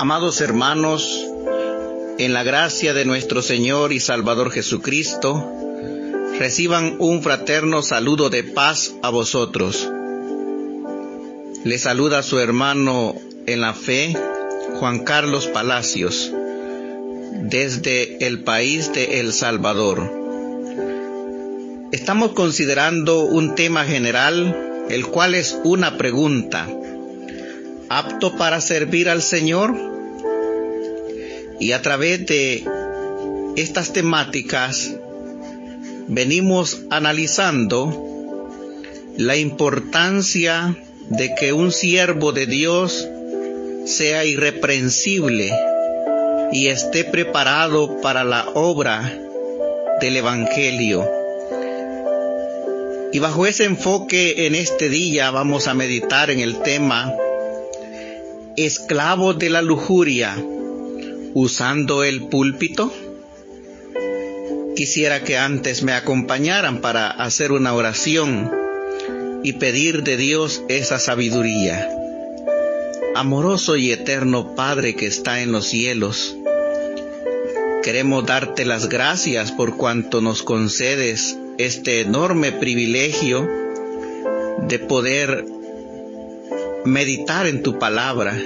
Amados hermanos, en la gracia de nuestro Señor y Salvador Jesucristo, reciban un fraterno saludo de paz a vosotros. Les saluda su hermano en la fe, Juan Carlos Palacios, desde el país de El Salvador. Estamos considerando un tema general, el cual es una pregunta: ¿apto para servir al Señor? Y a través de estas temáticas venimos analizando la importancia de que un siervo de Dios sea irreprensible y esté preparado para la obra del Evangelio. Y bajo ese enfoque, en este día vamos a meditar en el tema esclavos de la lujuria, usando el púlpito. Quisiera que antes me acompañaran para hacer una oración y pedir de Dios esa sabiduría. Amoroso y eterno Padre que está en los cielos, queremos darte las gracias por cuanto nos concedes este enorme privilegio de poder meditar en tu palabra,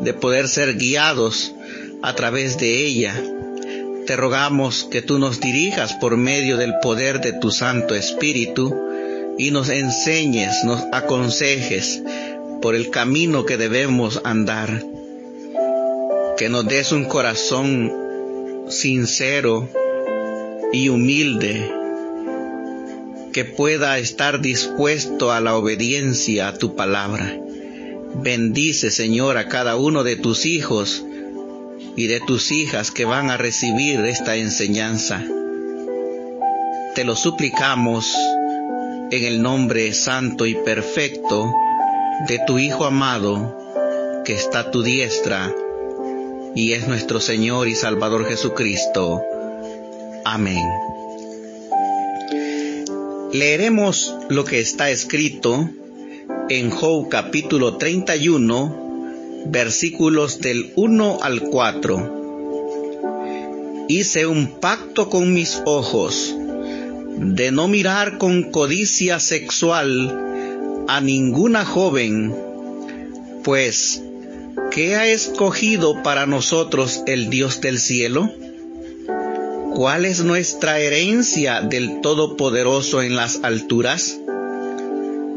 de poder ser guiados a través de ella. Te rogamos que tú nos dirijas por medio del poder de tu Santo Espíritu y nos enseñes, nos aconsejes por el camino que debemos andar. Que nos des un corazón sincero y humilde, que pueda estar dispuesto a la obediencia a tu palabra. Bendice, Señor, a cada uno de tus hijos y de tus hijas que van a recibir esta enseñanza. Te lo suplicamos en el nombre santo y perfecto de tu Hijo amado, que está a tu diestra, y es nuestro Señor y Salvador Jesucristo. Amén. Leeremos lo que está escrito en Job capítulo 31, versículos del 1 al 4. Hice un pacto con mis ojos de no mirar con codicia sexual a ninguna joven, pues ¿qué ha escogido para nosotros el Dios del cielo? ¿Cuál es nuestra herencia del Todopoderoso en las alturas?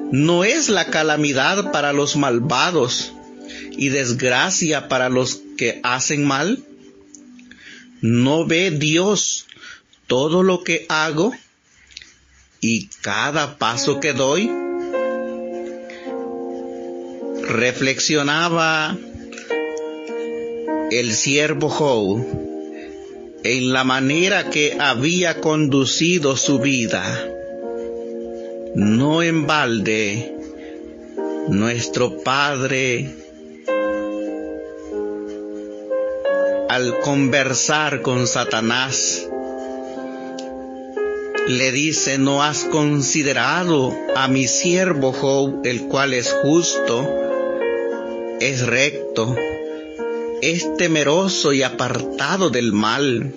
¿No es la calamidad para los malvados y desgracia para los que hacen mal? ¿No ve Dios todo lo que hago y cada paso que doy? Reflexionaba el siervo Job en la manera que había conducido su vida. No en balde, nuestro Padre, al conversar con Satanás, le dice: ¿no has considerado a mi siervo Job, el cual es justo, es recto, es temeroso y apartado del mal?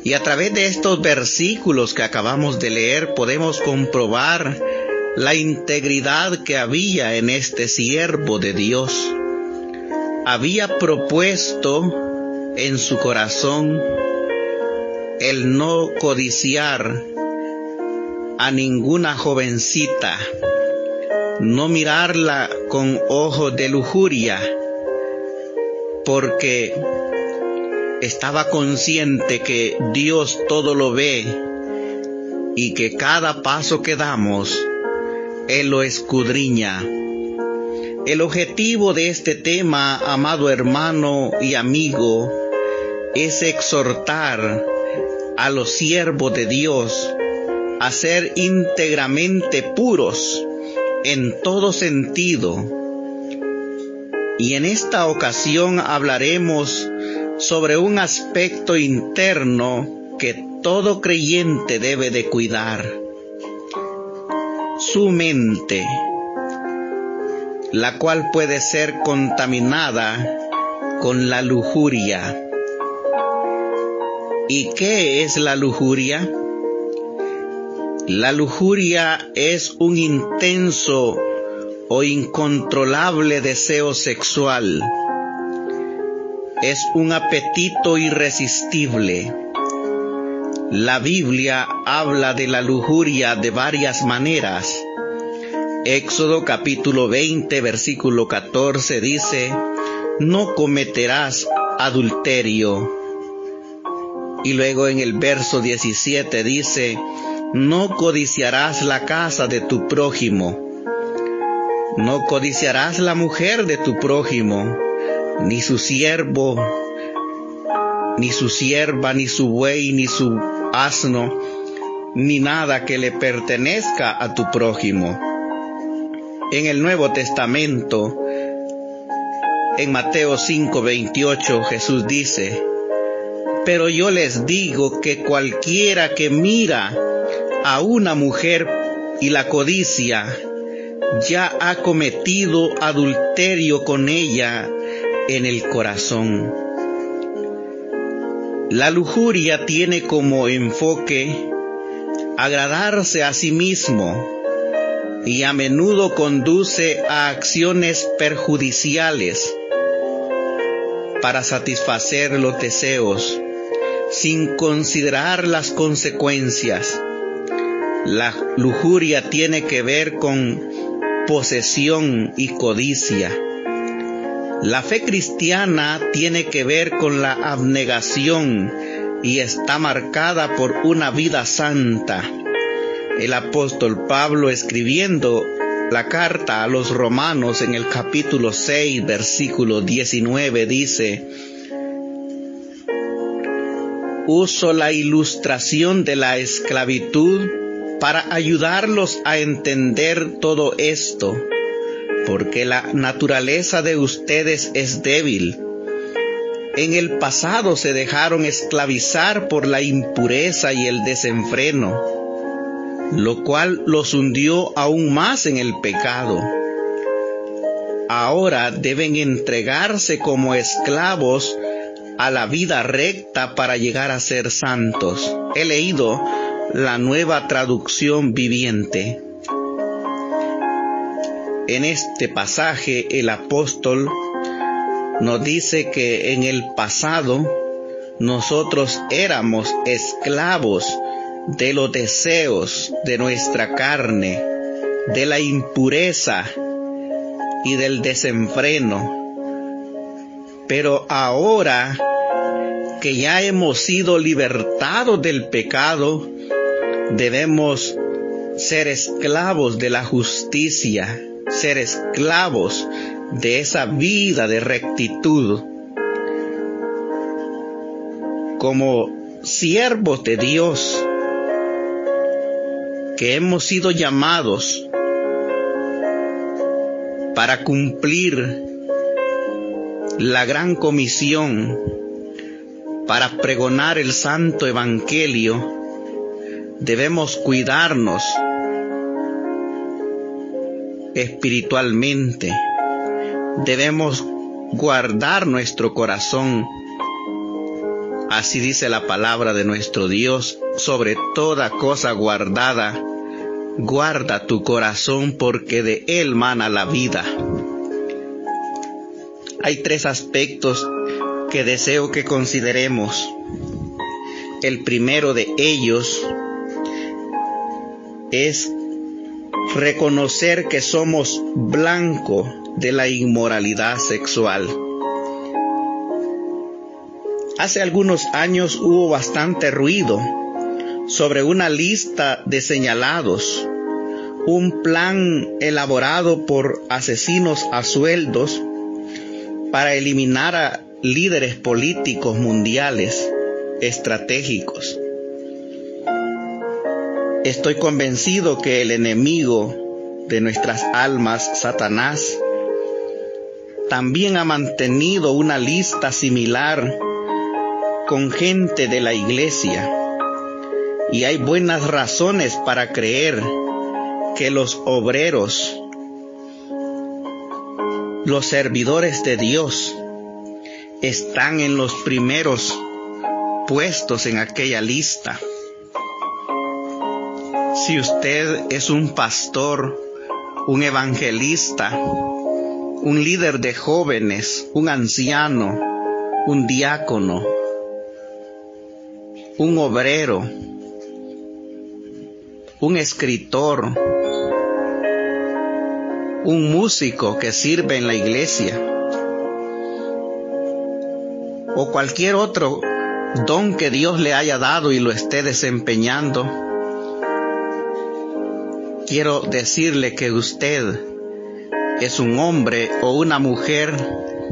Y a través de estos versículos que acabamos de leer podemos comprobar la integridad que había en este siervo de Dios. Había propuesto en su corazón el no codiciar a ninguna jovencita, no mirarla con ojos de lujuria, porque estaba consciente que Dios todo lo ve y que cada paso que damos, Él lo escudriña. El objetivo de este tema, amado hermano y amigo, es exhortar a los siervos de Dios a ser íntegramente puros en todo sentido. Y en esta ocasión hablaremos sobre un aspecto interno que todo creyente debe de cuidar: su mente, la cual puede ser contaminada con la lujuria. ¿Y qué es la lujuria? La lujuria es un intenso o incontrolable deseo sexual. Es un apetito irresistible. La Biblia habla de la lujuria de varias maneras. Éxodo capítulo 20, versículo 14 dice: no cometerás adulterio. Y luego en el verso 17 dice: no codiciarás la casa de tu prójimo. No codiciarás la mujer de tu prójimo, ni su siervo, ni su sierva, ni su buey, ni su asno, ni nada que le pertenezca a tu prójimo. En el Nuevo Testamento, en Mateo 5:28, Jesús dice: pero yo les digo que cualquiera que mira a una mujer y la codicia, ya ha cometido adulterio con ella en el corazón. La lujuria tiene como enfoque agradarse a sí mismo y a menudo conduce a acciones perjudiciales para satisfacer los deseos, sin considerar las consecuencias. La lujuria tiene que ver con posesión y codicia. La fe cristiana tiene que ver con la abnegación y está marcada por una vida santa. El apóstol Pablo, escribiendo la carta a los romanos en el capítulo 6, versículo 19, dice: uso la ilustración de la esclavitud para ayudarlos a entender todo esto, porque la naturaleza de ustedes es débil. En el pasado se dejaron esclavizar por la impureza y el desenfreno, lo cual los hundió aún más en el pecado. Ahora deben entregarse como esclavos a la vida recta para llegar a ser santos. He leído la Nueva Traducción Viviente. En este pasaje el apóstol nos dice que en el pasado nosotros éramos esclavos de los deseos de nuestra carne, de la impureza y del desenfreno. Pero ahora que ya hemos sido libertados del pecado, debemos ser esclavos de la justicia, ser esclavos de esa vida de rectitud. Como siervos de Dios, que hemos sido llamados para cumplir la gran comisión, para pregonar el santo evangelio, debemos cuidarnos espiritualmente. Debemos guardar nuestro corazón. Así dice la palabra de nuestro Dios: sobre toda cosa guardada, guarda tu corazón, porque de él mana la vida. Hay 3 aspectos que deseo que consideremos. El primero de ellos es reconocer que somos blanco de la inmoralidad sexual. Hace algunos años hubo bastante ruido sobre una lista de señalados, un plan elaborado por asesinos a sueldos para eliminar a líderes políticos mundiales estratégicos. Estoy convencido que el enemigo de nuestras almas, Satanás, también ha mantenido una lista similar con gente de la iglesia, y hay buenas razones para creer que los obreros, los servidores de Dios, están en los primeros puestos en aquella lista. Si usted es un pastor, un evangelista, un líder de jóvenes, un anciano, un diácono, un obrero, un escritor, un músico que sirve en la iglesia, o cualquier otro don que Dios le haya dado y lo esté desempeñando, quiero decirle que usted es un hombre o una mujer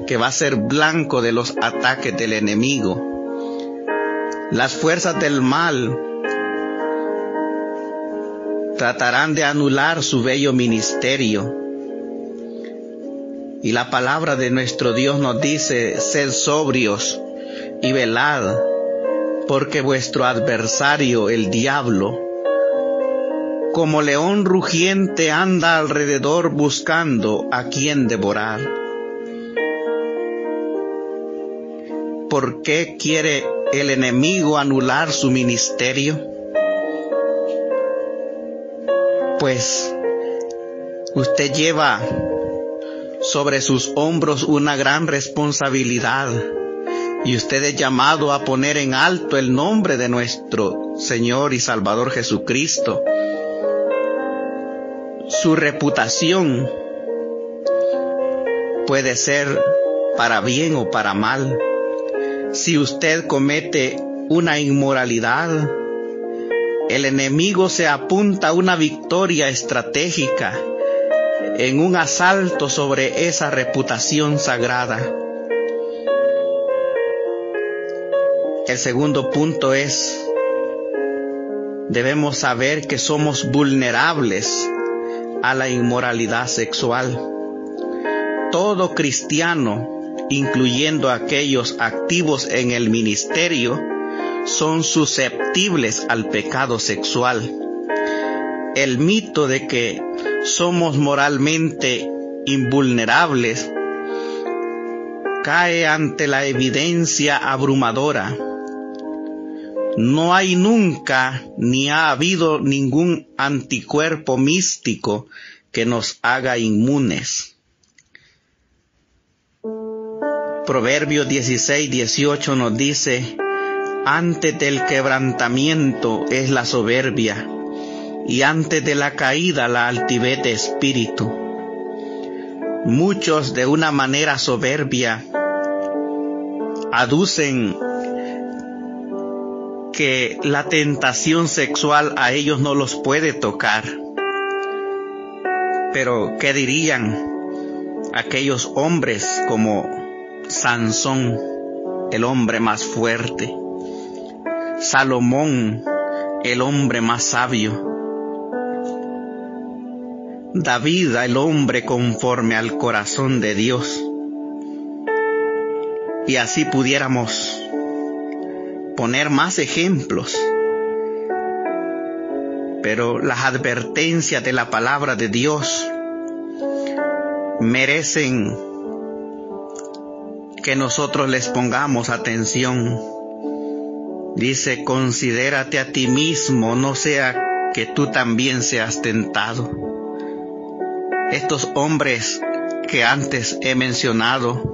que va a ser blanco de los ataques del enemigo. Las fuerzas del mal tratarán de anular su bello ministerio. Y la palabra de nuestro Dios nos dice: sed sobrios y velad, porque vuestro adversario, el diablo, como león rugiente, anda alrededor buscando a quien devorar. ¿Por qué quiere el enemigo anular su ministerio? Pues usted lleva sobre sus hombros una gran responsabilidad, y usted es llamado a poner en alto el nombre de nuestro Señor y Salvador Jesucristo. Su reputación puede ser para bien o para mal. Si usted comete una inmoralidad, el enemigo se apunta a una victoria estratégica en un asalto sobre esa reputación sagrada. El segundo punto es: debemos saber que somos vulnerables a la inmoralidad sexual. Todo cristiano, incluyendo aquellos activos en el ministerio, son susceptibles al pecado sexual. El mito de que somos moralmente invulnerables cae ante la evidencia abrumadora. No hay nunca ni ha habido ningún anticuerpo místico que nos haga inmunes. Proverbios 16:18 nos dice: antes del quebrantamiento es la soberbia, y antes de la caída la altivez de espíritu. Muchos, de una manera soberbia, aducen que la tentación sexual a ellos no los puede tocar. Pero ¿qué dirían aquellos hombres como Sansón, el hombre más fuerte? Salomón, el hombre más sabio. David, el hombre conforme al corazón de Dios. Y así pudiéramos poner más ejemplos. Pero las advertencias de la palabra de Dios merecen que nosotros les pongamos atención. Dice: considérate a ti mismo, no sea que tú también seas tentado. Estos hombres que antes he mencionado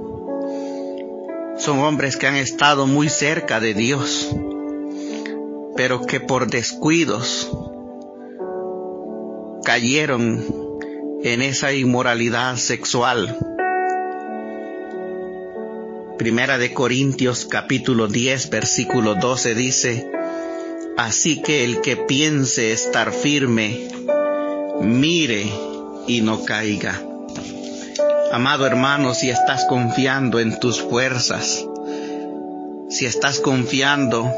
son hombres que han estado muy cerca de Dios, pero que por descuidos cayeron en esa inmoralidad sexual. Primera de Corintios capítulo 10 versículo 12 dice: así que el que piense estar firme, mire y no caiga. Amado hermano, si estás confiando en tus fuerzas, si estás confiando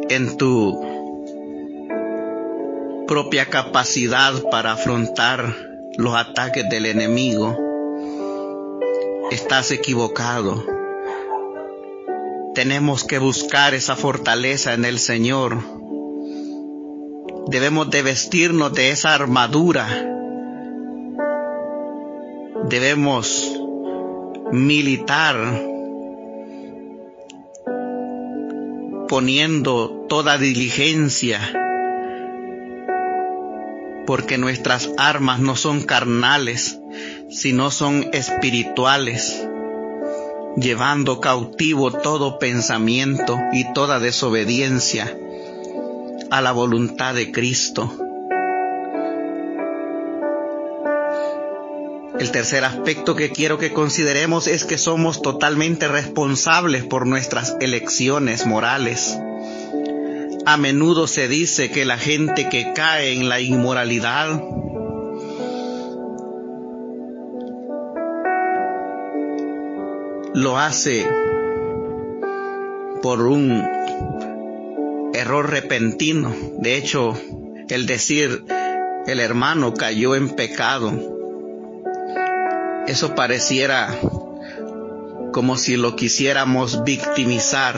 en tu propia capacidad para afrontar los ataques del enemigo, estás equivocado. Tenemos que buscar esa fortaleza en el Señor. Debemos de vestirnos de esa armadura. Debemos militar, poniendo toda diligencia, porque nuestras armas no son carnales, sino son espirituales, llevando cautivo todo pensamiento y toda desobediencia a la voluntad de Cristo. El tercer aspecto que quiero que consideremos es que somos totalmente responsables por nuestras elecciones morales. A menudo se dice que la gente que cae en la inmoralidad lo hace por un error repentino. De hecho, el decir el hermano cayó en pecado, eso pareciera como si lo quisiéramos victimizar,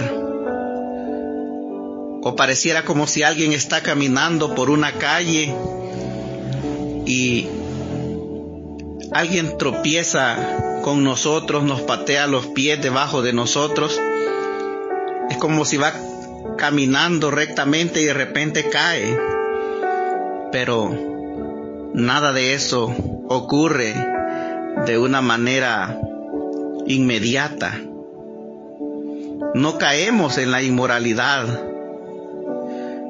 o pareciera como si alguien está caminando por una calle y alguien tropieza con nosotros, nos patea los pies debajo de nosotros. Es como si va caminando rectamente y de repente cae. Pero nada de eso ocurre de una manera inmediata. No caemos en la inmoralidad,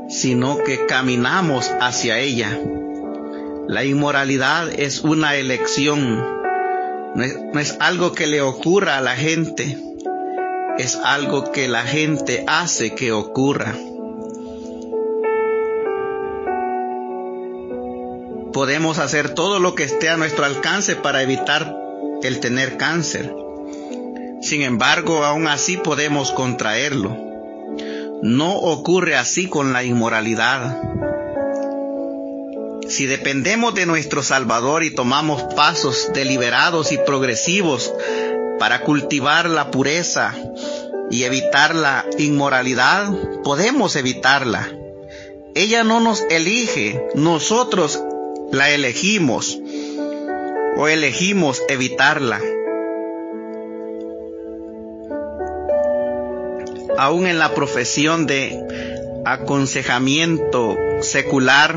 sino que caminamos hacia ella. La inmoralidad es una elección, no es algo que le ocurra a la gente, es algo que la gente hace que ocurra. Podemos hacer todo lo que esté a nuestro alcance para evitar el tener cáncer. Sin embargo, aún así podemos contraerlo. No ocurre así con la inmoralidad. Si dependemos de nuestro Salvador y tomamos pasos deliberados y progresivos para cultivar la pureza y evitar la inmoralidad, podemos evitarla. Ella no nos elige, nosotros la elegimos o elegimos evitarla. Aún en la profesión de aconsejamiento secular,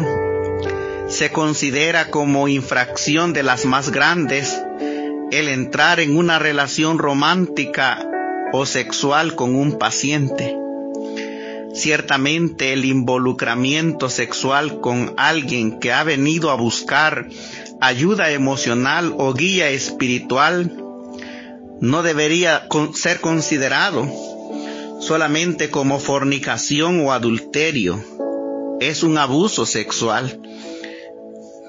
se considera como infracción de las más grandes el entrar en una relación romántica o sexual con un paciente. Ciertamente el involucramiento sexual con alguien que ha venido a buscar ayuda emocional o guía espiritual no debería ser considerado solamente como fornicación o adulterio. Es un abuso sexual.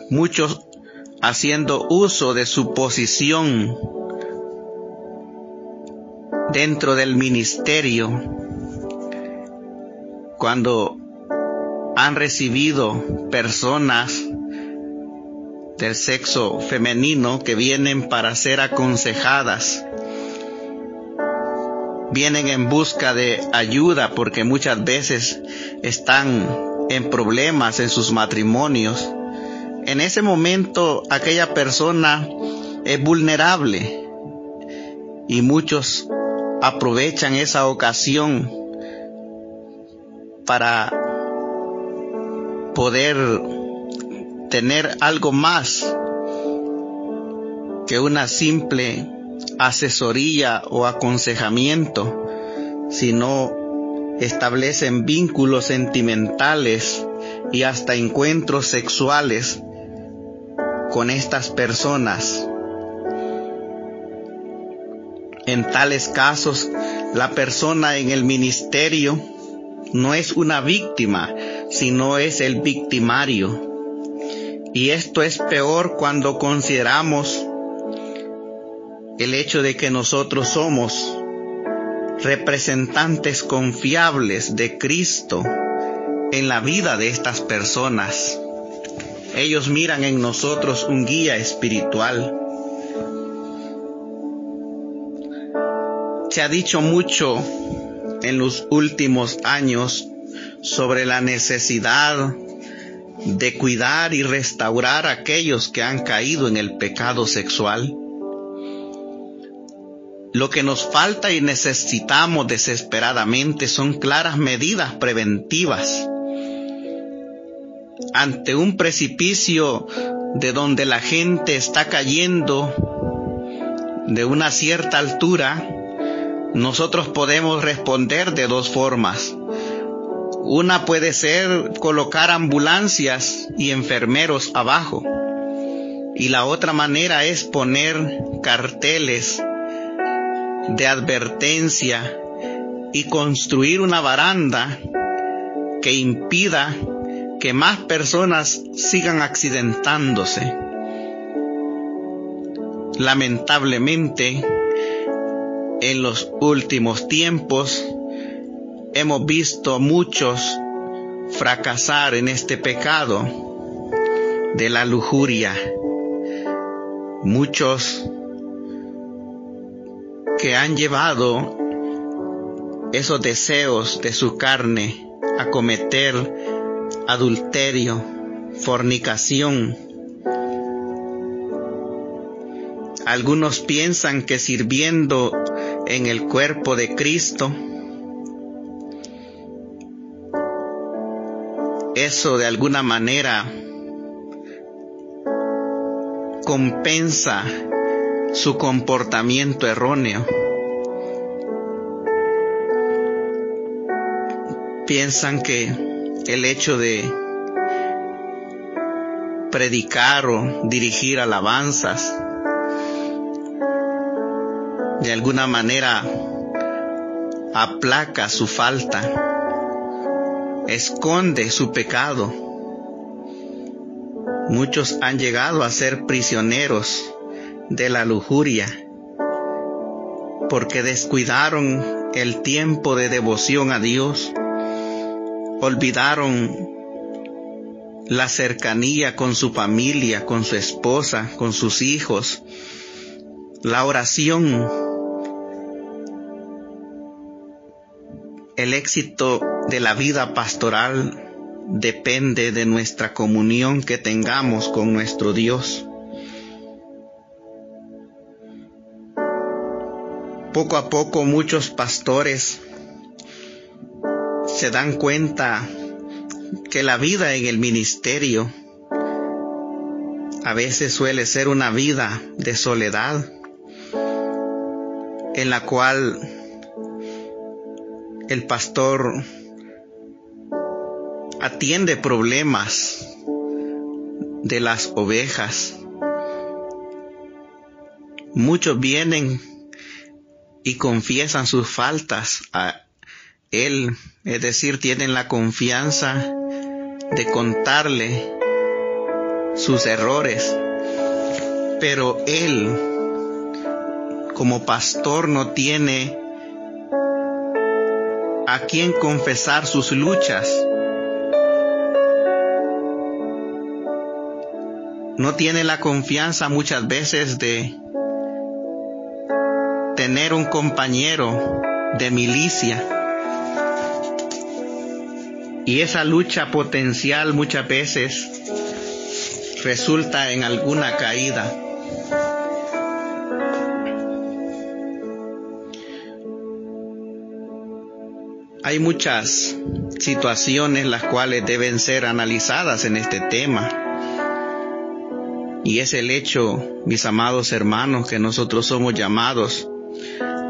Muchos haciendo uso de su posición dentro del ministerio, cuando han recibido personas del sexo femenino que vienen para ser aconsejadas, vienen en busca de ayuda porque muchas veces están en problemas en sus matrimonios. En ese momento aquella persona es vulnerable y muchos aprovechan esa ocasión para poder tener algo más que una simple asesoría o aconsejamiento, sino establecen vínculos sentimentales y hasta encuentros sexuales con estas personas. En tales casos, la persona en el ministerio no es una víctima, sino es el victimario. Y esto es peor cuando consideramos el hecho de que nosotros somos representantes confiables de Cristo en la vida de estas personas. Ellos miran en nosotros un guía espiritual. Se ha dicho mucho en los últimos años sobre la necesidad de cuidar y restaurar a aquellos que han caído en el pecado sexual. Lo que nos falta y necesitamos desesperadamente son claras medidas preventivas. Ante un precipicio de donde la gente está cayendo de una cierta altura, nosotros podemos responder de dos formas. Una puede ser colocar ambulancias y enfermeros abajo. Y la otra manera es poner carteles de advertencia y construir una baranda que impida que más personas sigan accidentándose. Lamentablemente, en los últimos tiempos hemos visto muchos fracasar en este pecado de la lujuria. Muchos que han llevado esos deseos de su carne a cometer adulterio, fornicación. Algunos piensan que sirviendo en el cuerpo de Cristo, eso de alguna manera compensa su comportamiento erróneo. Piensan que el hecho de predicar o dirigir alabanzas de alguna manera aplaca su falta, esconde su pecado. Muchos han llegado a ser prisioneros de la lujuria porque descuidaron el tiempo de devoción a Dios, olvidaron la cercanía con su familia, con su esposa, con sus hijos, la oración. El éxito de la vida pastoral depende de nuestra comunión que tengamos con nuestro Dios. Poco a poco muchos pastores se dan cuenta que la vida en el ministerio a veces suele ser una vida de soledad, en la cual el pastor atiende problemas de las ovejas. Muchos vienen y confiesan sus faltas a él, es decir, tienen la confianza de contarle sus errores, pero él, como pastor, no tiene a quien confesar sus luchas. No tiene la confianza muchas veces de tener un compañero de milicia. Y esa lucha potencial muchas veces resulta en alguna caída. Hay muchas situaciones las cuales deben ser analizadas en este tema. Y es el hecho, mis amados hermanos, que nosotros somos llamados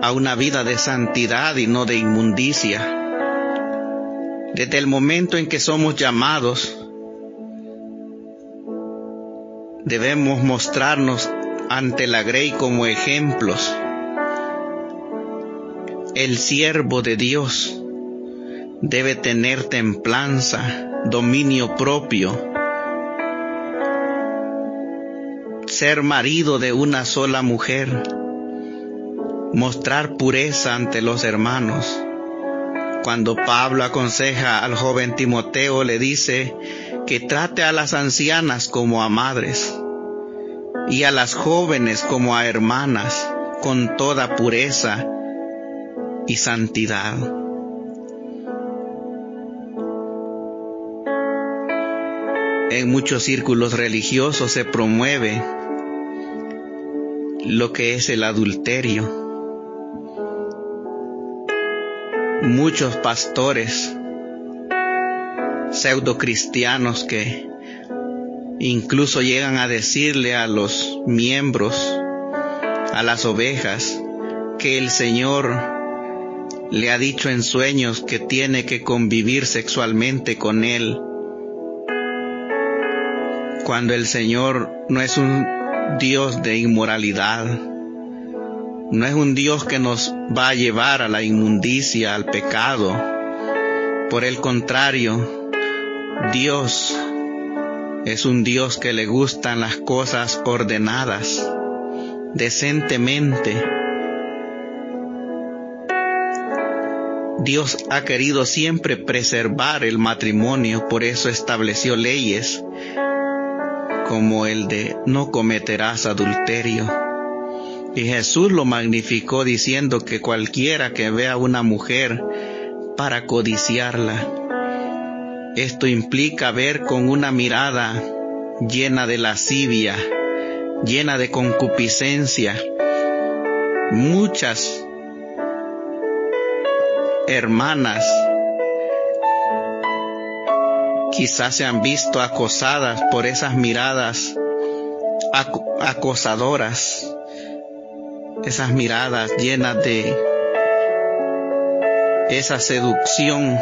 a una vida de santidad y no de inmundicia. Desde el momento en que somos llamados, debemos mostrarnos ante la grey como ejemplos. El siervo de Dios debe tener templanza, dominio propio, ser marido de una sola mujer, mostrar pureza ante los hermanos. Cuando Pablo aconseja al joven Timoteo, le dice que trate a las ancianas como a madres y a las jóvenes como a hermanas, con toda pureza y santidad. En muchos círculos religiosos se promueve lo que es el adulterio. muchos pastores pseudocristianos que incluso llegan a decirle a los miembros, a las ovejas, que el Señor le ha dicho en sueños que tiene que convivir sexualmente con él, cuando el Señor no es un Dios de inmoralidad, no es un Dios que nos va a llevar a la inmundicia, al pecado. Por el contrario, Dios es un Dios que le gustan las cosas ordenadas, decentemente. Dios ha querido siempre preservar el matrimonio, por eso estableció leyes como el de no cometerás adulterio. Y Jesús lo magnificó diciendo que cualquiera que vea a una mujer para codiciarla, esto implica ver con una mirada llena de lascivia, llena de concupiscencia. Muchas hermanas quizás se han visto acosadas por esas miradas acosadoras, esas miradas llenas de esa seducción,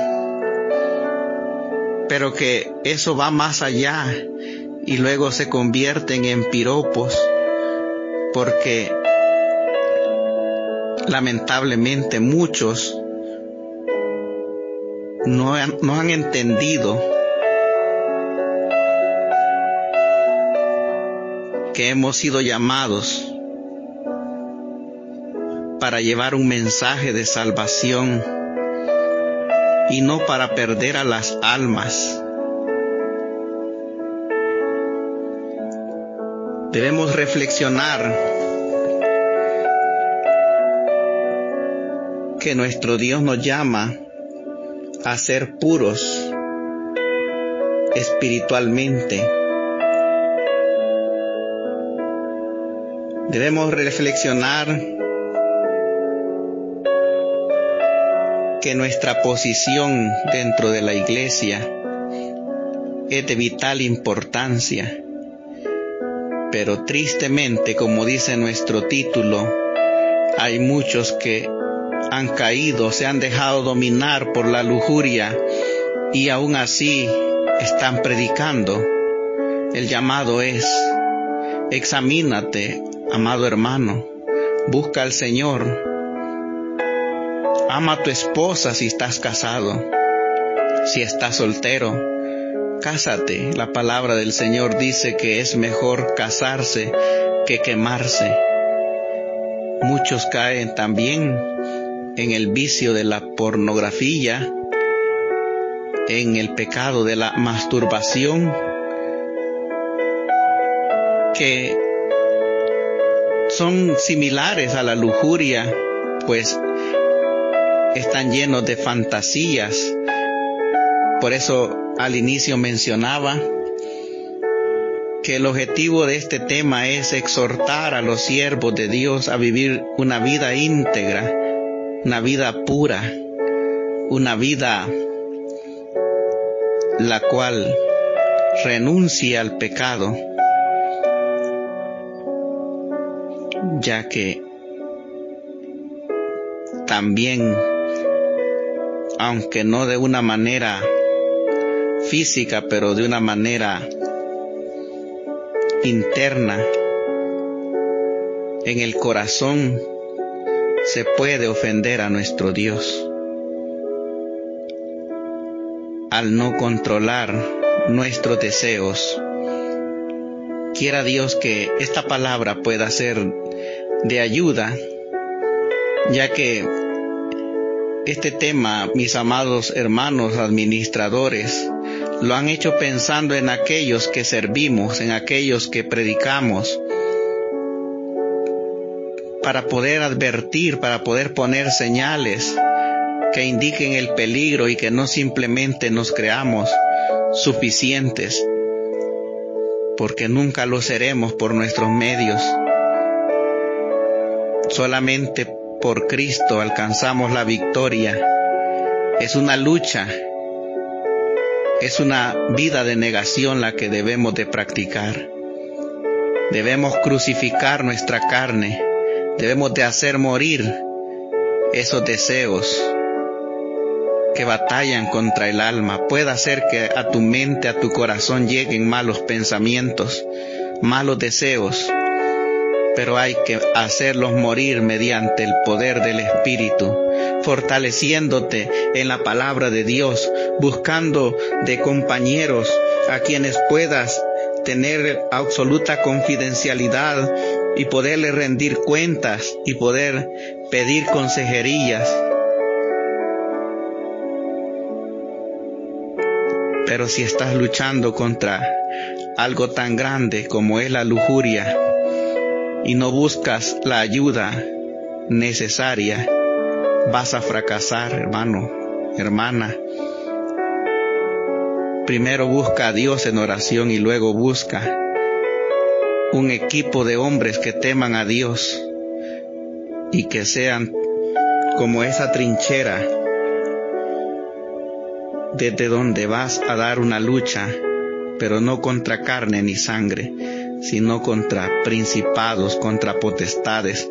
pero que eso va más allá y luego se convierten en piropos, porque lamentablemente muchos no han entendido que hemos sido llamados para llevar un mensaje de salvación y no para perder a las almas. Debemos reflexionar que nuestro Dios nos llama a ser puros espiritualmente. Debemos reflexionar que nuestra posición dentro de la iglesia es de vital importancia, pero tristemente, como dice nuestro título, hay muchos que han caído, se han dejado dominar por la lujuria y aún así están predicando. El llamado es: examínate, amado hermano, busca al Señor, ama a tu esposa si estás casado, si estás soltero, cásate. La palabra del Señor dice que es mejor casarse que quemarse. Muchos caen también en el vicio de la pornografía, en el pecado de la masturbación, que son similares a la lujuria, pues están llenos de fantasías. Por eso al inicio mencionaba que el objetivo de este tema es exhortar a los siervos de Dios a vivir una vida íntegra, una vida pura, una vida la cual renuncia al pecado, ya que también, aunque no de una manera física, pero de una manera interna, en el corazón se puede ofender a nuestro Dios al no controlar nuestros deseos. Quiera Dios que esta palabra pueda ser de ayuda, ya que este tema, mis amados hermanos administradores, lo han hecho pensando en aquellos que servimos, en aquellos que predicamos, para poder advertir, para poder poner señales que indiquen el peligro y que no simplemente nos creamos suficientes, porque nunca lo seremos por nuestros medios. Solamente por Cristo alcanzamos la victoria Es una lucha, es una vida de negación la que debemos de practicar. Debemos crucificar nuestra carne, debemos de hacer morir esos deseos que batallan contra el alma. Puede hacer que a tu mente, a tu corazón lleguen malos pensamientos, malos deseos, pero hay que hacerlos morir mediante el poder del Espíritu, fortaleciéndote en la palabra de Dios, buscando de compañeros a quienes puedas tener absoluta confidencialidad y poderle rendir cuentas y poder pedir consejerías. Pero si estás luchando contra algo tan grande como es la lujuria y no buscas la ayuda necesaria, vas a fracasar, hermano, hermana. Primero busca a Dios en oración y luego busca un equipo de hombres que teman a Dios y que sean como esa trinchera desde donde vas a dar una lucha, pero no contra carne ni sangre, sino contra principados, contra potestades,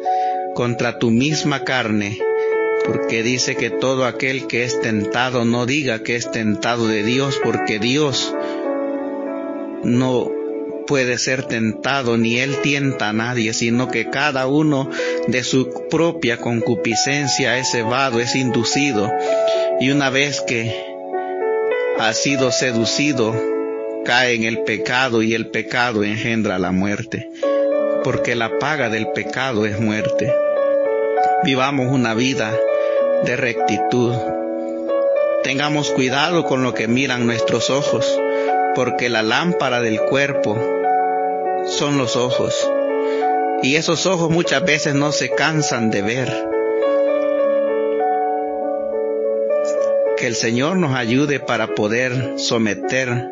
contra tu misma carne, porque dice que todo aquel que es tentado no diga que es tentado de Dios, porque Dios no puede ser tentado, ni Él tienta a nadie, sino que cada uno de su propia concupiscencia es cebado, es inducido, y una vez que ha sido seducido, cae en el pecado, y el pecado engendra la muerte, porque la paga del pecado es muerte. Vivamos una vida de rectitud. Tengamos cuidado con lo que miran nuestros ojos, porque la lámpara del cuerpo son los ojos, y esos ojos muchas veces no se cansan de ver. Que el Señor nos ayude para poder someter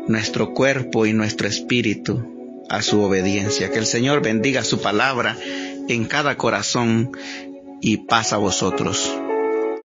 nuestro cuerpo y nuestro espíritu a su obediencia. Que el Señor bendiga su palabra en cada corazón y paz a vosotros.